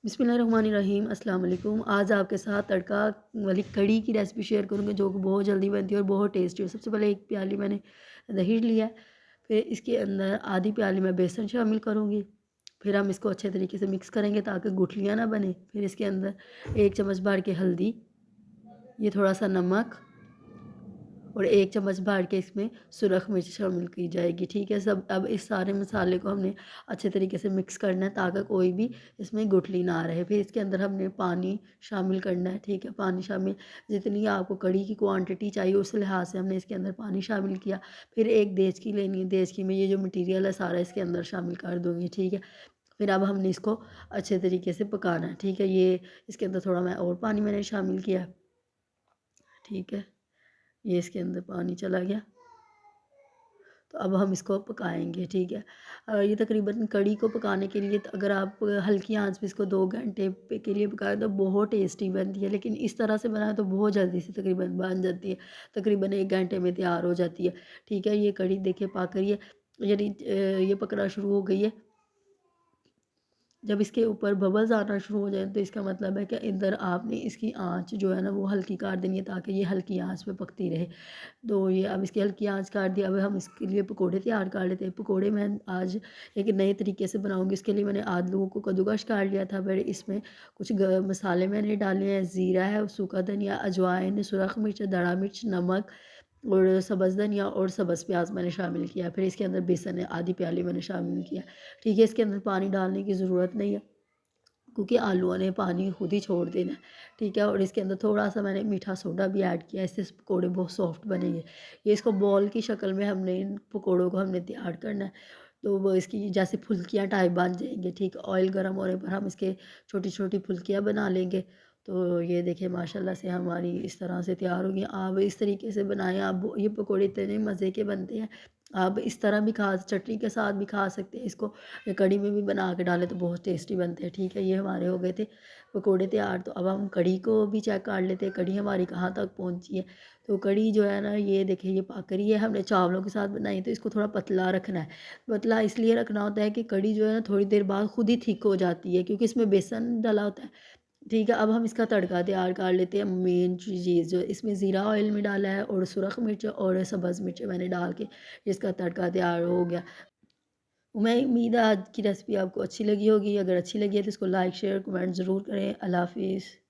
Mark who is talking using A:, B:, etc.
A: बिस्मिल्लाहिर्रहमानिर्रहीम अस्सलाम वालेकुम। आज आपके साथ तड़का वाली कड़ी की रेसिपी शेयर करूँगी जो कि बहुत जल्दी बनती है और बहुत टेस्टी है। सबसे पहले एक प्याली मैंने दही लिया है, फिर इसके अंदर आधी प्याली मैं बेसन शामिल करूँगी। फिर हम इसको अच्छे तरीके से मिक्स करेंगे ताकि गुठलियाँ ना बने। फिर इसके अंदर 1 चम्मच भर के हल्दी, ये थोड़ा सा नमक और 1 चम्मच भर के इसमें सुरख मिर्च शामिल की जाएगी। ठीक है, सब अब इस सारे मसाले को हमने अच्छे तरीके से मिक्स करना है ताकि कोई भी इसमें गुठली ना रहे। फिर इसके अंदर हमने पानी शामिल करना है। ठीक है, पानी शामिल जितनी आपको कड़ी की क्वांटिटी चाहिए उस लिहाज से हमने इसके अंदर पानी शामिल किया। फिर एक देचकी लेनी है, देचकी में ये जो मटीरियल है सारा इसके अंदर शामिल कर दूँगी। ठीक है, फिर अब हमने इसको अच्छे तरीके से पकाना है। ठीक है, ये इसके अंदर थोड़ा मैं और पानी मैंने शामिल किया। ठीक है, ये इसके अंदर पानी चला गया, तो अब हम इसको पकाएंगे। ठीक है, ये तकरीबन कड़ी को पकाने के लिए अगर आप हल्की आंच पे इसको 2 घंटे के लिए पकाएं तो बहुत टेस्टी बनती है, लेकिन इस तरह से बनाएं तो बहुत जल्दी से तकरीबन बन जाती है, तकरीबन 1 घंटे में तैयार हो जाती है। ठीक है, ये कड़ी देखिए पक रही है, यानी ये पकना शुरू हो गई है। जब इसके ऊपर बबल्स आना शुरू हो जाए तो इसका मतलब है कि इधर आपने इसकी आंच जो है ना वो हल्की कर देनी है ताकि ये हल्की आंच पे पकती रहे। तो ये अब इसकी हल्की आंच कर दी। अब हम इसके लिए पकोड़े तैयार कर लेते हैं। पकोड़े मैं आज एक नए तरीके से बनाऊंगी। इसके लिए मैंने आलूओं को कद्दूकश कर लिया था। फिर इसमें कुछ मसाले मैंने डाले हैं, ज़ीरा है, सूखा धनिया, अजवाइन, सुरख मिर्च, दड़ा मिर्च, नमक और सब्ज़ धनिया और सब्ज़ प्याज मैंने शामिल किया। फिर इसके अंदर बेसन है, आधी प्याली मैंने शामिल किया। ठीक है, इसके अंदर पानी डालने की ज़रूरत नहीं है क्योंकि आलूओं ने पानी खुद ही छोड़ देना है। ठीक है, और इसके अंदर थोड़ा सा मैंने मीठा सोडा भी ऐड किया, इससे पकोड़े बहुत सॉफ्ट बनेंगे। ये इसको बॉल की शक्ल में हमने इन पकोड़ों को हमने तैयार करना है, तो वो इसकी जैसे फुल्कियाँ टाइप बन जाएंगे। ठीक है, ऑयल गर्म होने पर हम इसके छोटी छोटी फुल्कियाँ बना लेंगे। तो ये देखिए माशाल्लाह से हमारी इस तरह से तैयार होगी। आप इस तरीके से बनाएं, आप ये पकोड़े इतने मज़े के बनते हैं। आप इस तरह भी खा, चटनी के साथ भी खा सकते हैं इसको, कड़ी में भी बना के डालें तो बहुत टेस्टी बनते हैं। ठीक है, ये हमारे हो गए थे पकोड़े तैयार। तो अब हम कड़ी को भी चेक कर लेते हैं, कड़ी हमारी कहाँ तक पहुँची है। तो कड़ी जो है ना ये देखिए ये पक रही है। हमने चावलों के साथ बनाई तो इसको थोड़ा पतला रखना है। पतला इसलिए रखना होता है कि कड़ी जो है ना थोड़ी देर बाद खुद ही थिक हो जाती है क्योंकि इसमें बेसन डला होता है। ठीक है, अब हम इसका तड़का तैयार कर लेते हैं। मेन चीज़ जो इसमें ज़ीरा ऑयल में डाला है और सुरख मिर्च और सब्ज़ मिर्च मैंने डाल के इसका तड़का तैयार हो गया। मैं उम्मीद है आज की रेसिपी आपको अच्छी लगी होगी। अगर अच्छी लगी है तो इसको लाइक शेयर कमेंट ज़रूर करें। अल्लाह हाफ़िज़।